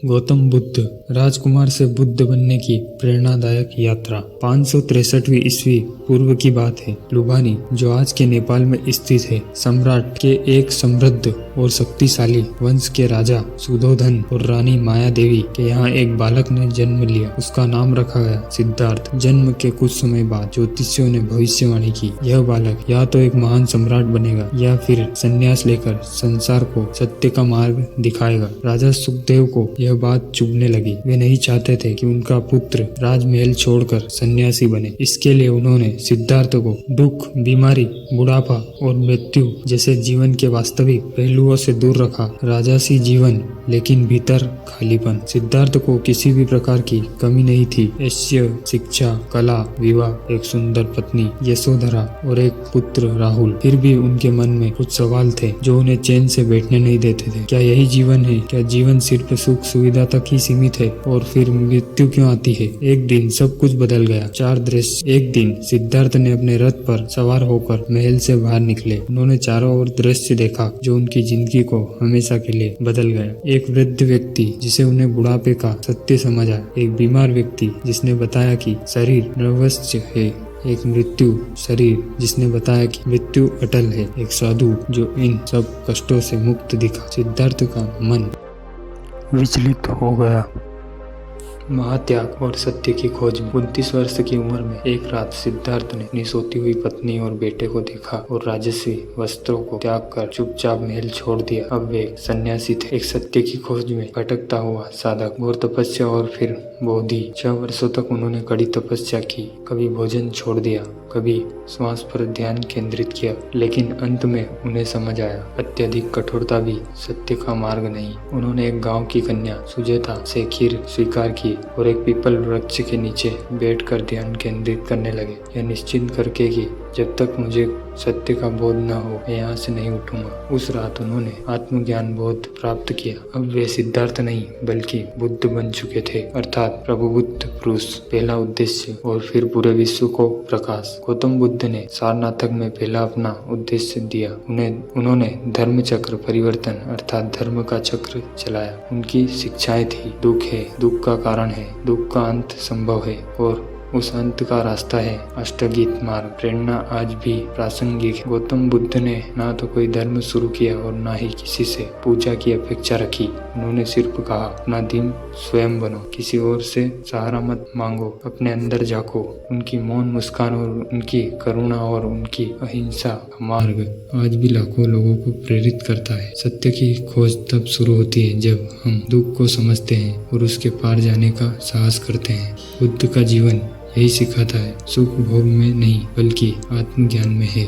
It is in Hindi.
गौतम बुद्ध राजकुमार से बुद्ध बनने की प्रेरणादायक यात्रा 563वीं ईस्वी पूर्व की बात है। लुम्बिनी, जो आज के नेपाल में स्थित है, सम्राट के एक समृद्ध और शक्तिशाली वंश के राजा सुधोधन और रानी माया देवी के यहाँ एक बालक ने जन्म लिया। उसका नाम रखा गया सिद्धार्थ। जन्म के कुछ समय बाद ज्योतिषियों ने भविष्यवाणी की, यह बालक या तो एक महान सम्राट बनेगा या फिर संन्यास लेकर संसार को सत्य का मार्ग दिखाएगा। राजा सुखदेव को यह बात चुभने लगी। वे नहीं चाहते थे कि उनका पुत्र राजमहल छोड़कर सन्यासी बने। इसके लिए उन्होंने सिद्धार्थ को दुख, बीमारी, बुढ़ापा और मृत्यु जैसे जीवन के वास्तविक पहलुओं से दूर रखा। राजसी जीवन, लेकिन भीतर खालीपन। सिद्धार्थ को किसी भी प्रकार की कमी नहीं थी। ऐश्वर्य, शिक्षा, कला, विवाह, एक सुंदर पत्नी यशोधरा और एक पुत्र राहुल। फिर भी उनके मन में कुछ सवाल थे जो उन्हें चैन से बैठने नहीं देते थे। क्या यही जीवन है? क्या जीवन सिर्फ सुख सुविधा तक ही सीमित है? और फिर मृत्यु क्यों आती है? एक दिन सब कुछ बदल गया। 4 दृश्य। एक दिन सिद्धार्थ ने अपने रथ पर सवार होकर महल से बाहर निकले। उन्होंने चारों ओर दृश्य देखा जो उनकी जिंदगी को हमेशा के लिए बदल गया। एक वृद्ध व्यक्ति जिसे उन्हें बुढ़ापे का सत्य समझ आया। एक बीमार व्यक्ति जिसने बताया कि शरीर नवस्य है। एक मृत्यु शरीर जिसने बताया कि मृत्यु अटल है। एक साधु जो इन सब कष्टों से मुक्त दिखा। सिद्धार्थ का मन विचलित हो गया। महात्याग और सत्य की खोज में 29 वर्ष की उम्र में एक रात सिद्धार्थ ने अपनी सोती हुई पत्नी और बेटे को देखा और राजसी वस्त्रों को त्याग कर चुपचाप महल छोड़ दिया। अब वे सन्यासी थे, एक सत्य की खोज में भटकता हुआ साधक। घोर तपस्या और फिर बोधि। 6 वर्षों तक उन्होंने कड़ी तपस्या की। कभी भोजन छोड़ दिया, कभी श्वास पर ध्यान केंद्रित किया, लेकिन अंत में उन्हें समझ आया, अत्यधिक कठोरता भी सत्य का मार्ग नहीं। उन्होंने एक गांव की कन्या सुजेता से खीर स्वीकार की और एक पीपल वृक्ष के नीचे बैठकर ध्यान केंद्रित करने लगे, यह निश्चित करके कि जब तक मुझे सत्य का बोध न हो मैं यहाँ से नहीं उठूंगा। उस रात उन्होंने आत्मज्ञान बोध प्राप्त किया। अब वे सिद्धार्थ नहीं बल्कि बुद्ध बन चुके थे, अर्थात प्रभु बुद्ध पुरुष, पहला उद्देश्य और फिर पूरे विश्व को प्रकाश। गौतम बुद्ध ने सारनाथक में पहला अपना उद्देश्य दिया। उन्होंने धर्म चक्र परिवर्तन अर्थात धर्म का चक्र चलाया। उनकी शिक्षाएं थी, दुख है, दुख का कारण है, दुख का अंत संभव है और उस अंत का रास्ता है अष्टगीत मार्ग। प्रेरणा आज भी प्रासंगिक है। गौतम बुद्ध ने ना तो कोई धर्म शुरू किया और ना ही किसी से पूजा की अपेक्षा रखी। उन्होंने सिर्फ कहा, अपना दिन स्वयं बनो, किसी और से सहारा मत मांगो, अपने अंदर झांको। उनकी मौन मुस्कान और उनकी करुणा और उनकी अहिंसा का मार्ग आज भी लाखों लोगों को प्रेरित करता है। सत्य की खोज तब शुरू होती है जब हम दुख को समझते हैं और उसके पार जाने का साहस करते हैं। बुद्ध का जीवन यही सिखाता है, सुख भोग में नहीं बल्कि आत्मज्ञान में है।